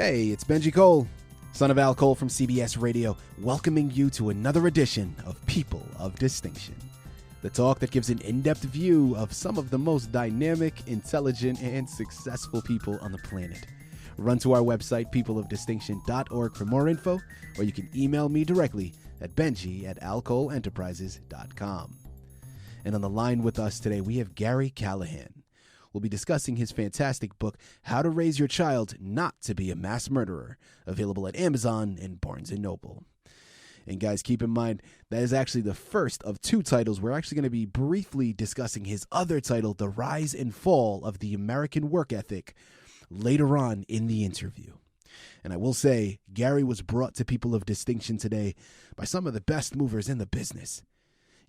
Hey, it's Benji Cole, son of Al Cole from CBS Radio, welcoming you to another edition of People of Distinction, the talk that gives an in-depth view of some of the most dynamic, intelligent, and successful people on the planet. Run to our website, peopleofdistinction.org, for more info, or you can email me directly at benji@alcoleenterprises.com. And on the line with us today, we have Gary Callahan. We'll be discussing his fantastic book, How to Raise Your Child Not to Be a Mass Murderer, available at Amazon and Barnes & Noble. And guys, keep in mind, that is actually the first of two titles. We're actually going to be briefly discussing his other title, The Rise and Fall of the American Work Ethic, later on in the interview. And I will say, Gary was brought to People of Distinction today by some of the best movers in the business.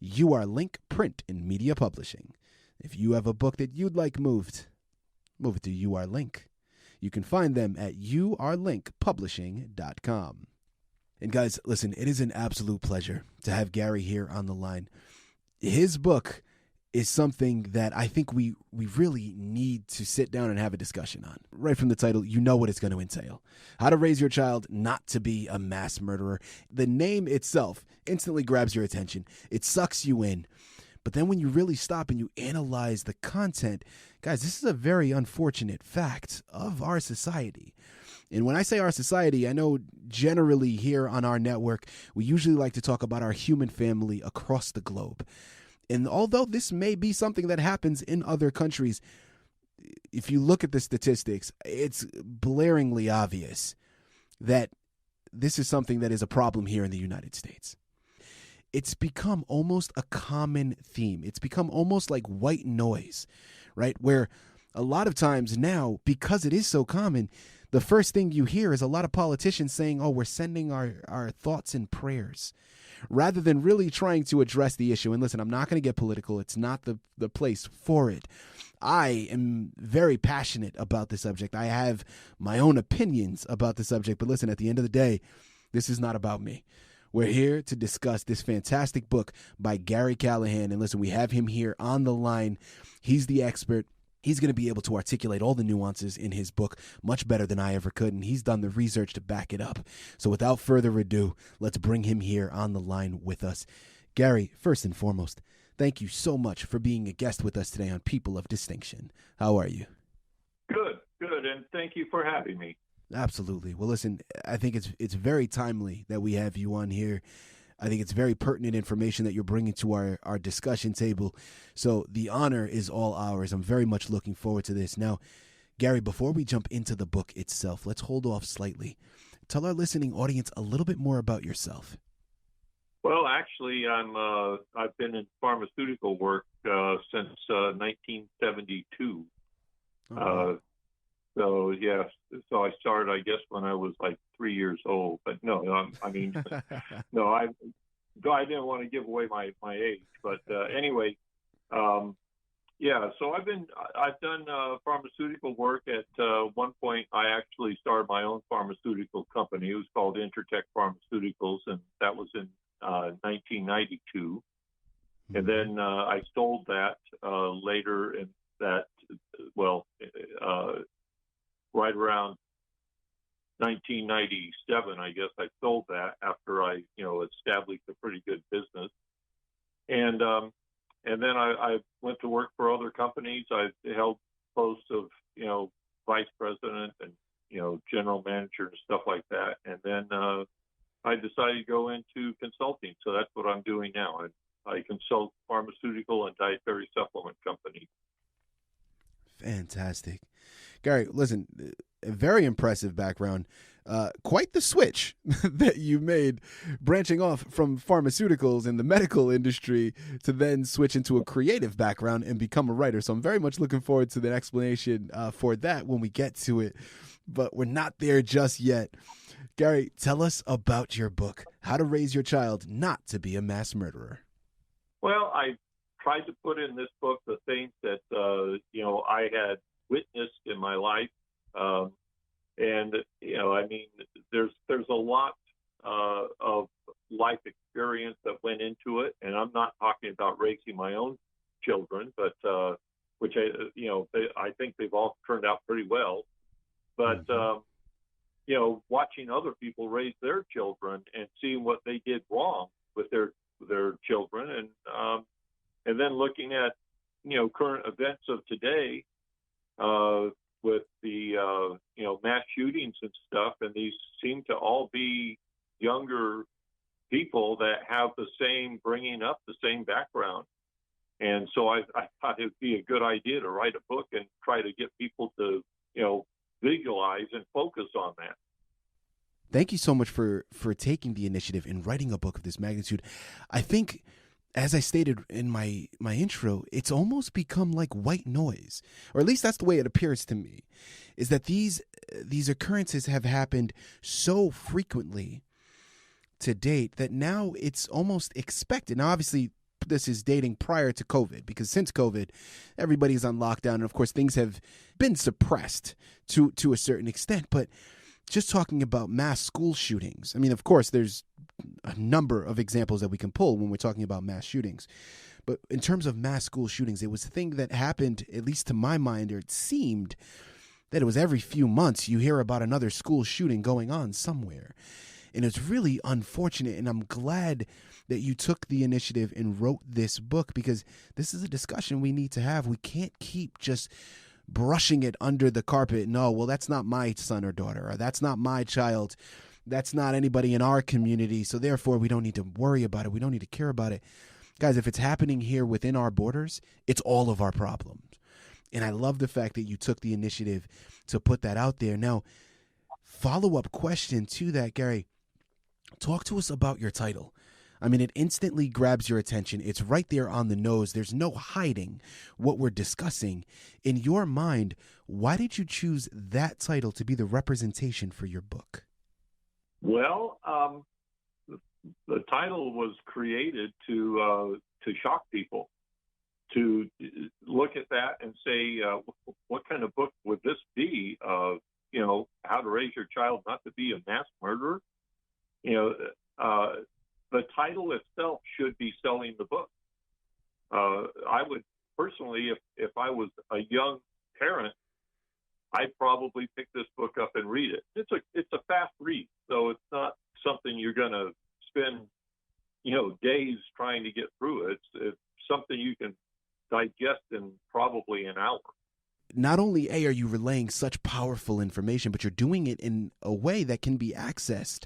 UR Print and Media Publishing. If you have a book that you'd like moved, move it to UR Link. You can find them at urlinkpublishing.com. And guys, listen, it is an absolute pleasure to have Gary here on the line. His book is something that I think we really need to sit down and have a discussion on. Right from the title, you know what it's going to entail. How to Raise Your Child Not to Be a Mass Murderer. The name itself instantly grabs your attention. It sucks you in. But then when you really stop and you analyze the content, guys, this is a very unfortunate fact of our society. And when I say our society, I know generally here on our network, we usually like to talk about our human family across the globe. And although this may be something that happens in other countries, if you look at the statistics, it's blaringly obvious that this is something that is a problem here in the United States. It's become almost a common theme. It's become almost like white noise, right? Where a lot of times now, because it is so common, the first thing you hear is a lot of politicians saying, oh, we're sending our thoughts and prayers, rather than really trying to address the issue. And listen, I'm not going to get political. It's not the place for it. I am very passionate about the subject. I have my own opinions about the subject. But listen, at the end of the day, this is not about me. We're here to discuss this fantastic book by Gary Callahan. And listen, we have him here on the line. He's the expert. He's going to be able to articulate all the nuances in his book much better than I ever could. And he's done the research to back it up. So without further ado, let's bring him here on the line with us. Gary, first and foremost, thank you so much for being a guest with us today on People of Distinction. How are you? Good. And thank you for having me. Absolutely. Well, listen, I think it's very timely that we have you on here. I think it's very pertinent information that you're bringing to our discussion table. So the honor is all ours. I'm very much looking forward to this. Now, Gary, before we jump into the book itself, let's hold off slightly. Tell our listening audience a little bit more about yourself. Well, actually, I've been in pharmaceutical work since 1972. Oh. So I started, I guess, when I was like 3 years old. But no, I didn't want to give away my age. But anyway, so I've done pharmaceutical work. At one point, I actually started my own pharmaceutical company. It was called Intertech Pharmaceuticals, and that was in 1992. Mm-hmm. And then I sold that later in that, right around 1997, I guess I sold that after I, established a pretty good business. And then I went to work for other companies. I held posts of, vice president and, general manager and stuff like that. And then I decided to go into consulting. So that's what I'm doing now. I consult pharmaceutical and dietary supplement companies. Fantastic. Gary, listen, a very impressive background. Quite the switch that you made, branching off from pharmaceuticals and the medical industry to then switch into a creative background and become a writer. So I'm very much looking forward to the explanation for that when we get to it. But we're not there just yet. Gary, tell us about your book, How to Raise Your Child Not to Be a Mass Murderer. Well, I tried to put in this book the things that, I had witnessed in my life. There's a lot of life experience that went into it. And I'm not talking about raising my own children, but which I think they've all turned out pretty well. But watching other people raise their children and seeing what they did wrong with their children, and then looking at current events of today, with the mass shootings and stuff, and these seem to all be younger people that have the same bringing up, the same background. And so I thought it'd be a good idea to write a book and try to get people to visualize and focus on that. Thank you so much for taking the initiative in writing a book of this magnitude. I think, as I stated in my intro, it's almost become like white noise, or at least that's the way it appears to me, is that these occurrences have happened so frequently to date that now it's almost expected. Now, obviously, this is dating prior to COVID, because since COVID, everybody's on lockdown, and of course, things have been suppressed to a certain extent. But just talking about mass school shootings, I mean, of course, there's a number of examples that we can pull when we're talking about mass shootings. But in terms of mass school shootings, it was a thing that happened, at least to my mind, or it seemed that it was every few months you hear about another school shooting going on somewhere. And it's really unfortunate, and I'm glad that you took the initiative and wrote this book, because this is a discussion we need to have. We can't keep just brushing it under the carpet. No, well, that's not my son or daughter, or that's not my child. That's not anybody in our community, so therefore we don't need to worry about it. We don't need to care about it. Guys, if it's happening here within our borders, it's all of our problems. And I love the fact that you took the initiative to put that out there. Now, follow-up question to that, Gary. Talk to us about your title. I mean, it instantly grabs your attention. It's right there on the nose. There's no hiding what we're discussing. In your mind, why did you choose that title to be the representation for your book? Well, the title was created to shock people, to look at that and say, what kind of book would this be? How to raise your child not to be a mass murderer. The title itself should be selling the book. I would personally, if I was a young parent, I'd probably pick this book up and read it. It's a fast read, so it's not something you're going to spend, days trying to get through. It's something you can digest in probably an hour. Not only are you relaying such powerful information, but you're doing it in a way that can be accessed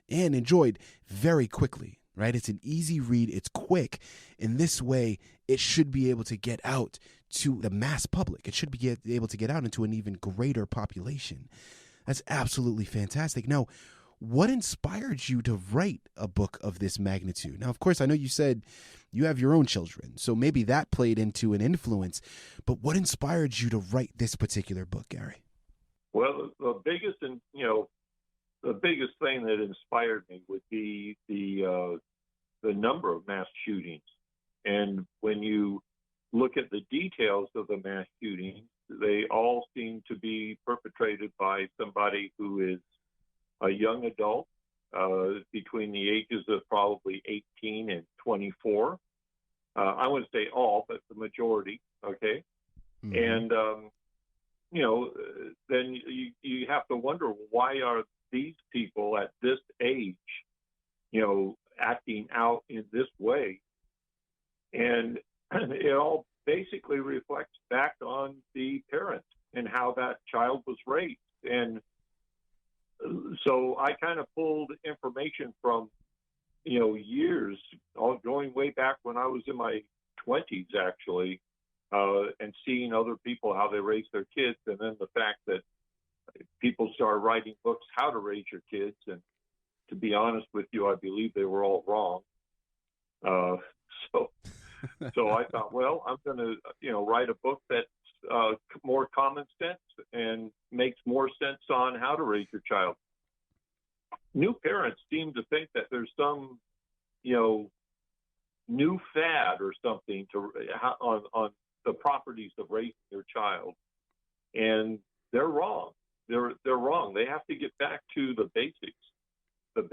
and enjoyed very quickly, right? It's an easy read. It's quick. In this way, it should be able to get out to the mass public. It should be able to get out into an even greater population. That's absolutely fantastic. Now, what inspired you to write a book of this magnitude? Now, of course, I know you said you have your own children, so maybe that played into an influence, but what inspired you to write this particular book, Gary? Well, the biggest thing that inspired me would be the number of mass shootings. And when you look at the details of the mass shootings, they all seem to be perpetrated by somebody who is a young adult, between the ages of probably 18 and 24. I wouldn't say all, but the majority, okay? Mm-hmm. And, then you have to wonder, why are these people at this age, acting out in this way? And it all basically reflects back on the parent and how that child was raised. And so I kind of pulled information from, years, all going way back when I was in my 20s, actually, and seeing other people, how they raise their kids, and then the fact that people started writing books how to raise your kids. And to be honest with you, I believe they were all wrong. So I thought, well, I'm going to, write a book that's more common sense and makes more sense on how to raise your child. New parents seem to think that there's some, new fad or something on the properties of raising your child, and they're wrong. They're wrong. They have to get back to the basics that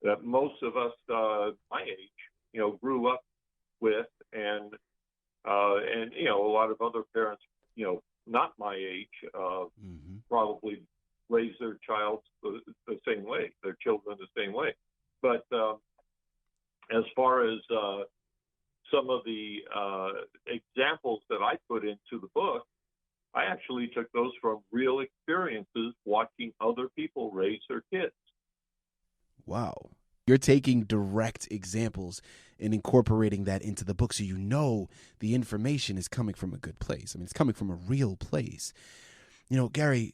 that most of us my age, grew up with, and a lot of other parents, not my age, probably raise their child the same way, their children the same way. But as far as some of the examples that I put into the book, I actually took those from real experiences watching other people raise their kids. Wow. You're taking direct examples and incorporating that into the book, so you know the information is coming from a good place. I mean, it's coming from a real place. You know, Gary,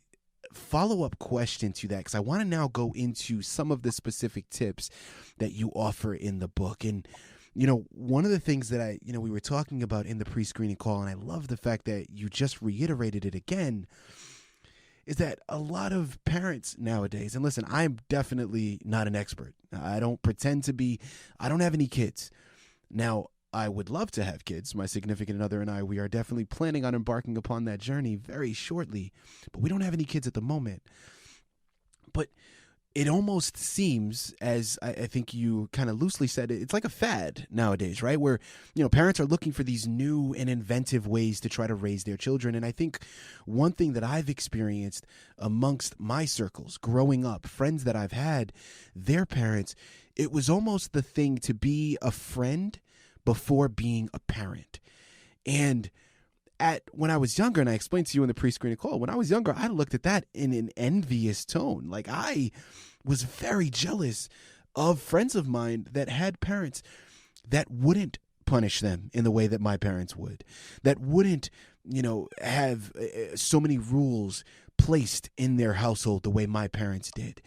follow-up question to that, because I want to now go into some of the specific tips that you offer in the book. And, you know, one of the things that we were talking about in the pre-screening call, and I love the fact that you just reiterated it again, is that a lot of parents nowadays, and listen, I'm definitely not an expert. I don't pretend to be. I don't have any kids. Now, I would love to have kids. My significant other and I, we are definitely planning on embarking upon that journey very shortly, but we don't have any kids at the moment. But it almost seems, as I think you kind of loosely said, it's like a fad nowadays, right? Where, you know, parents are looking for these new and inventive ways to try to raise their children. And I think one thing that I've experienced amongst my circles growing up, friends that I've had, their parents, it was almost the thing to be a friend before being a parent. And when I was younger, and I explained to you in the pre-screening call, when I was younger, I looked at that in an envious tone. Like, I was very jealous of friends of mine that had parents that wouldn't punish them in the way that my parents would, that wouldn't, you know, have so many rules placed in their household the way my parents did.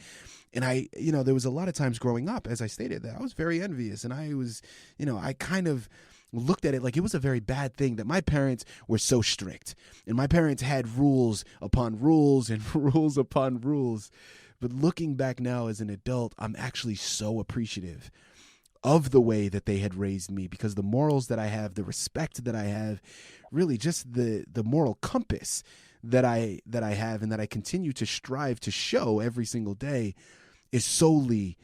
And there was a lot of times growing up, as I stated, that I was very envious, and I was, I kind of looked at it like it was a very bad thing that my parents were so strict, and my parents had rules upon rules and rules upon rules. But looking back now as an adult, I'm actually so appreciative of the way that they had raised me, because the morals that I have, the respect that I have, really just the moral compass that I have and that I continue to strive to show every single day is solely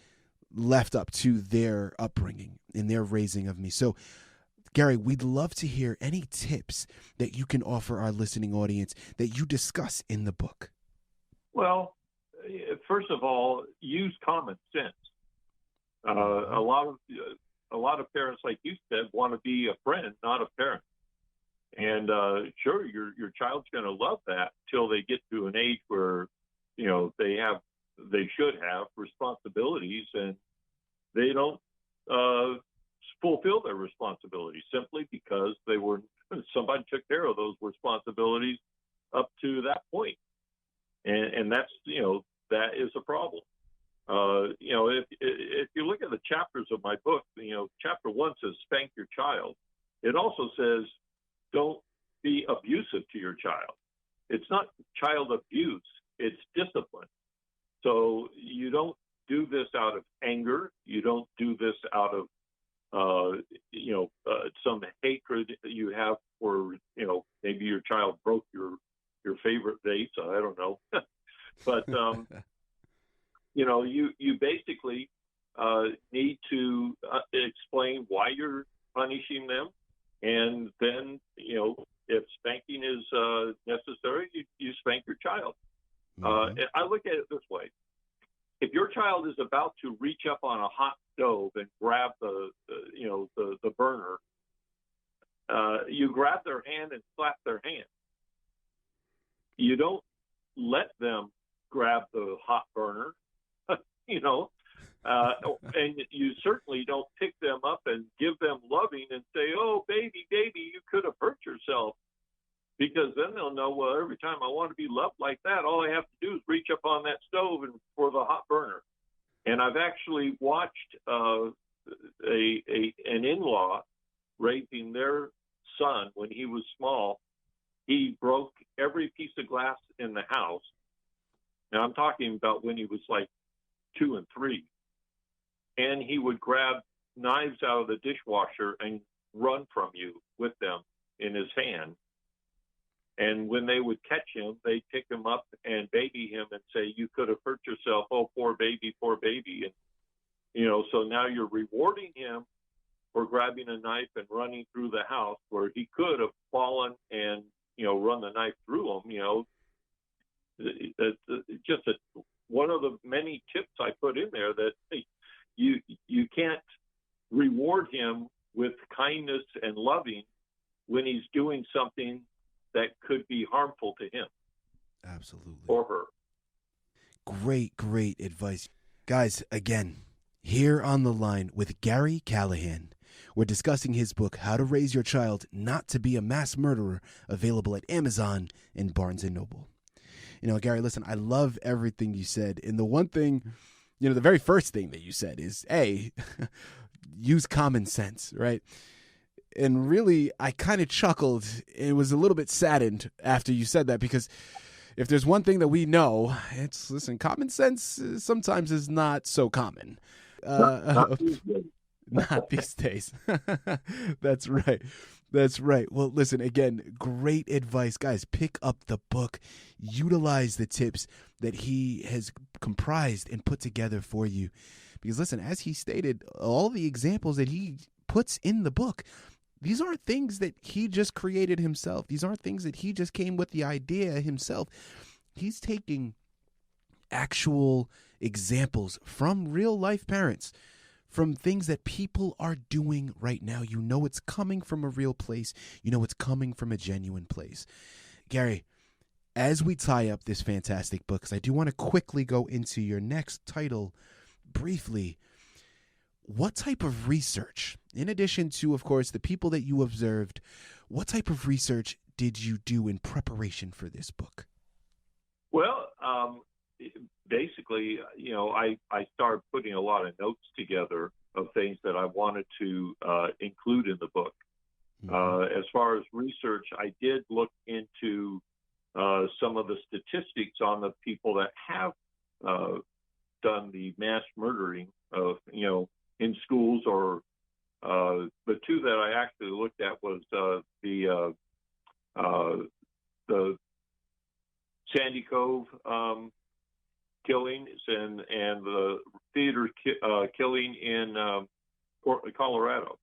left up to their upbringing and their raising of me. So, Gary, we'd love to hear any tips that you can offer our listening audience that you discuss in the book. Well, first of all, use common sense. A lot of parents, like you said, want to be a friend, not a parent. And sure, your child's going to love that till they get to an age where, they should have responsibilities, and they don't fulfill their responsibilities simply because somebody took care of those responsibilities up to that point. And that's, that is a problem. If you look at the chapters of my book, chapter 1 says spank your child. It also says don't be abusive to your child. It's not child abuse, it's discipline. So you don't do this out of anger. You don't do this out of, some hatred that you have for, maybe your child broke your favorite vase. I don't know. But, you basically need to explain why you're punishing them. And then, if spanking is necessary, you spank your child. Mm-hmm. I look at it this way. If your child is about to reach up on a hot stove and grab the burner, you grab their hand and slap their hand. You don't let them grab the hot burner, and you certainly don't pick them up and give them loving and say, oh, baby, you could have hurt yourself. Because then they'll know, well, every time I want to be loved like that, all I have to do is reach up on that stove and for the hot burner. And I've actually watched an in-law raising their son when he was small. He broke every piece of glass in the house. Now, I'm talking about when he was like 2 and 3. And he would grab knives out of the dishwasher and run from you with them in his hand. And when they would catch him, they'd pick him up and baby him and say, you could have hurt yourself. Oh, poor baby. And, so now you're rewarding him for grabbing a knife and running through the house where he could have fallen and, run the knife through him, just one of the many tips I put in there that you can't reward him with kindness and loving when he's doing something that could be harmful to him. Absolutely. Or her. Great advice. Guys, again, here on the line with Gary Callahan. We're discussing his book, How to Raise Your Child Not to Be a Mass Murderer, available at Amazon and Barnes & Noble. Gary, listen, I love everything you said. And the one thing, the very first thing that you said is, A, use common sense, right? And really, I kind of chuckled and was a little bit saddened after you said that, because if there's one thing that we know, it's, listen, common sense sometimes is not so common. Not these days. That's right. Well, listen, again, great advice. Guys, pick up the book. Utilize the tips that he has comprised and put together for you. Because, listen, as he stated, all the examples that he puts in the book, these aren't things that he just created himself. These aren't things that he just came with the idea himself. He's taking actual examples from real life parents, from things that people are doing right now. It's coming from a real place. It's coming from a genuine place. Gary, as we tie up this fantastic book, because I do want to quickly go into your next title briefly, what type of research, in addition to, of course, the people that you observed, what type of research did you do in preparation for this book? Well, basically, I started putting a lot of notes together of things that I wanted to include in the book. Mm-hmm. As far as research, I did look into some of the statistics on the people that have done the mass murdering of, in schools, or the two that I actually looked at was the Sandy Cove killings and the theater killing in Colorado.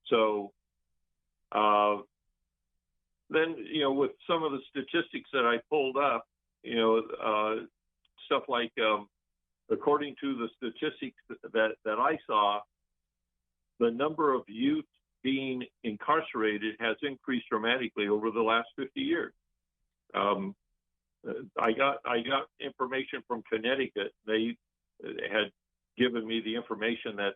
So then, with some of the statistics that I pulled up, stuff like, according to the statistics that I saw, the number of youth being incarcerated has increased dramatically over the last 50 years. I got information from Connecticut. They had given me the information that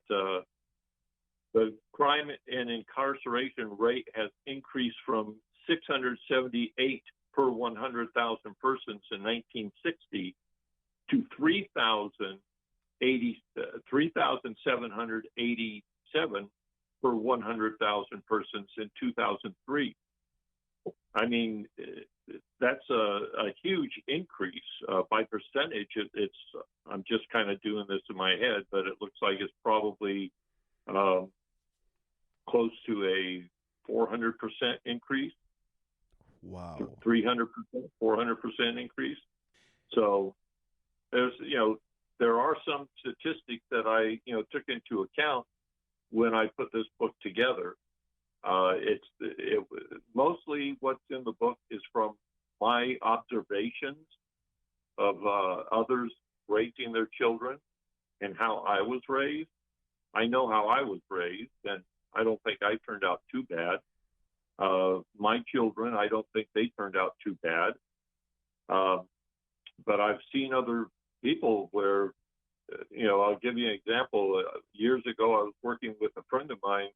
the crime and incarceration rate has increased from 678 per 100,000 persons in 1960 to 3,787 per 100,000 persons in 2003. I mean, that's a huge increase by percentage. I'm just kind of doing this in my head, but it looks like it's probably close to a 400% increase. Wow. 300%, 400% increase. So there are some statistics that I, took into account when I put this book together. Mostly what's in the book is from my observations of others raising their children and how I was raised. I know how I was raised, and I don't think I turned out too bad. My children, I don't think they turned out too bad. But I've seen other people where, I'll give you an example. Years ago, I was working with a friend of mine,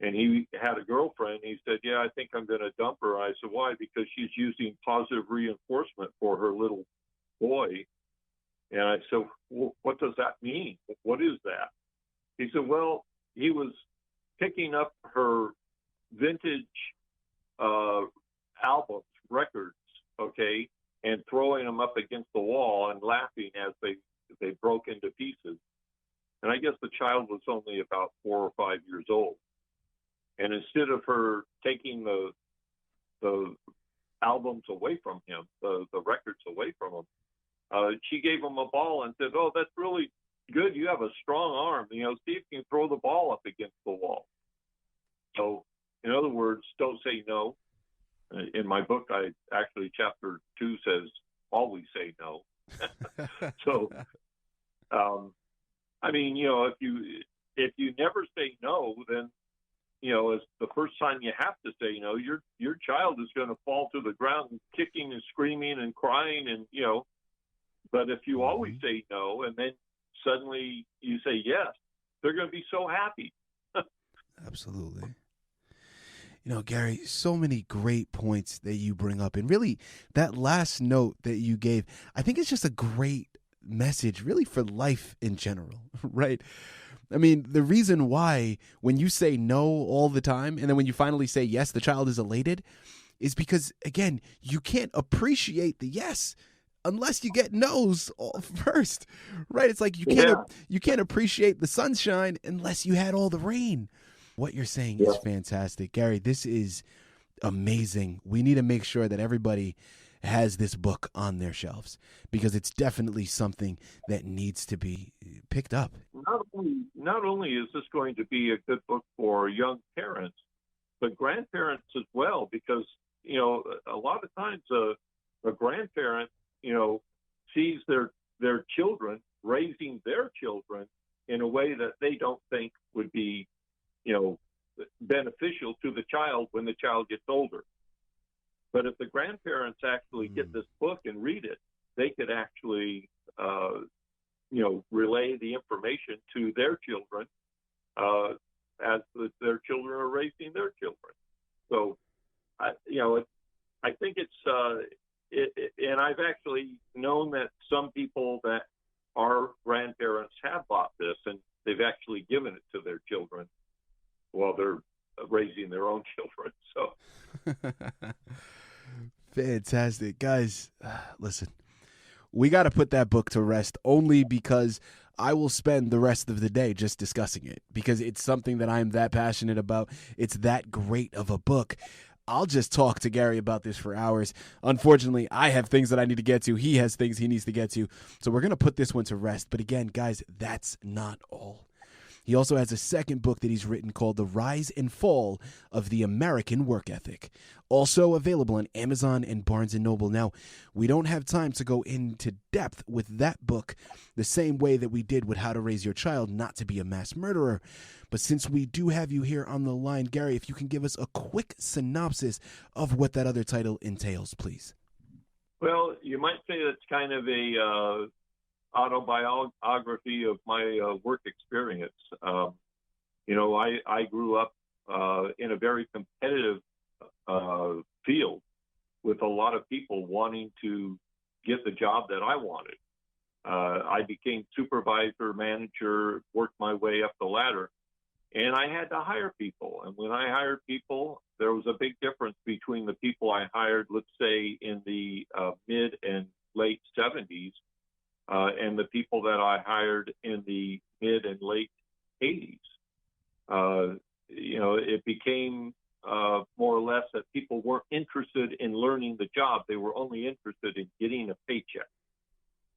and he had a girlfriend. He said, "Yeah, I think I'm going to dump her." I said, "Why?" "Because she's using positive reinforcement for her little boy." And I said, "Well, what does that mean? What is that?" He said, "Well, he was picking up her vintage albums, records, okay, and throwing them up against the wall and laughing as they broke into pieces." And I guess the child was only about 4 or 5 years old. And instead of her taking the albums away from him, the records away from him, she gave him a ball and said, "Oh, that's really good. You have a strong arm. See if you can throw the ball up against the wall." So, in other words, don't say no. In my book, chapter 2 says, always say no. So, I mean, if you never say no, then as the first time you have to say no, your child is going to fall to the ground kicking and screaming and crying, and But if you always say no, and then suddenly you say yes, they're going to be so happy. Absolutely. Gary, so many great points that you bring up. And really, that last note that you gave, I think it's just a great message, really, for life in general, right? I mean, the reason why when you say no all the time, and then when you finally say yes, the child is elated, is because, again, you can't appreciate the yes unless you get no's first, right? It's like you can't appreciate the sunshine unless you had all the rain. What you're saying is fantastic. Gary, this is amazing. We need to make sure that everybody has this book on their shelves because it's definitely something that needs to be picked up. Not only is this going to be a good book for young parents, but grandparents as well, because, a lot of times a grandparent, sees their children raising their children in a way that they don't think would be beneficial to the child when the child gets older. But if the grandparents actually get this book and read it, they could actually, relay the information to their children as their children are raising their children. So, I think it's, and I've actually known that some people that are grandparents have bought this and they've actually given it to their children while they're raising their own children. So fantastic. Guys, listen, we got to put that book to rest only because I will spend the rest of the day just discussing it because it's something that I'm that passionate about. It's that great of a book. I'll just talk to Gary about this for hours. Unfortunately, I have things that I need to get to. He has things he needs to get to. So we're going to put this one to rest. But again, guys, that's not all. He also has a second book that he's written called The Rise and Fall of the American Work Ethic, also available on Amazon and Barnes & Noble. Now, we don't have time to go into depth with that book the same way that we did with How to Raise Your Child Not to Be a Mass Murderer. But since we do have you here on the line, Gary, if you can give us a quick synopsis of what that other title entails, please. Well, you might say that's kind of a autobiography of my work experience. I grew up in a very competitive field with a lot of people wanting to get the job that I wanted. I became supervisor, manager, worked my way up the ladder, and I had to hire people. And when I hired people, there was a big difference between the people I hired, let's say in the mid and late 70s, and the people that I hired in the mid and late 80s. It became more or less that people weren't interested in learning the job. They were only interested in getting a paycheck.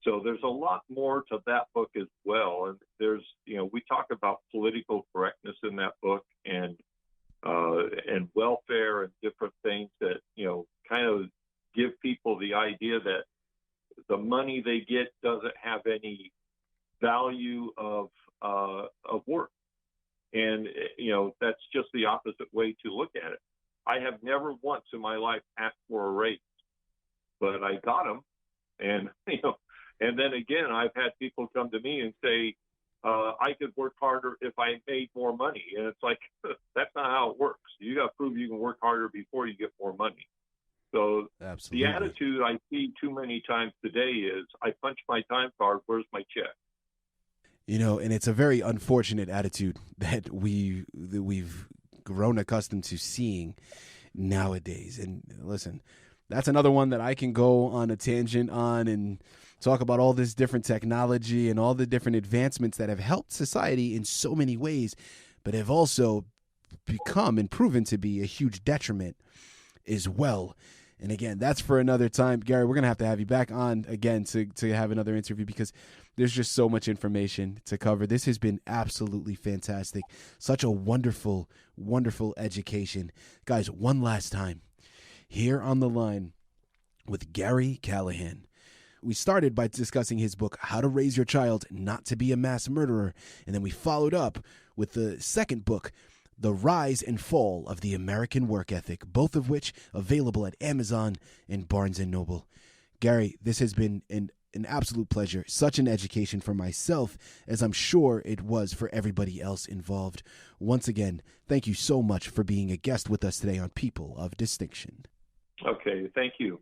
So there's a lot more to that book as well. And there's, we talk about political correctness in that book and welfare and different things that, kind of give people the idea that the money they get doesn't have any value of work. And, that's just the opposite way to look at it. I have never once in my life asked for a raise, but I got them. And, and then again, I've had people come to me and say, I could work harder if I made more money. And it's like, that's not how it works. You got to prove you can work harder before you get more money. So Absolutely. The attitude I see too many times today is, I punch my time card, where's my check? And it's a very unfortunate attitude that we've grown accustomed to seeing nowadays. And listen, that's another one that I can go on a tangent on and talk about all this different technology and all the different advancements that have helped society in so many ways, but have also become and proven to be a huge detriment as well. And again, that's for another time. Gary, we're going to have you back on again to have another interview because there's just so much information to cover. This has been absolutely fantastic. Such a wonderful, wonderful education. Guys, one last time, here on the line with Gary Callahan. We started by discussing his book, How to Raise Your Child Not to Be a Mass Murderer, and then we followed up with the second book, The Rise and Fall of the American Work Ethic, both of which available at Amazon and Barnes & Noble. Gary, this has been an absolute pleasure, such an education for myself, as I'm sure it was for everybody else involved. Once again, thank you so much for being a guest with us today on People of Distinction. Okay, thank you.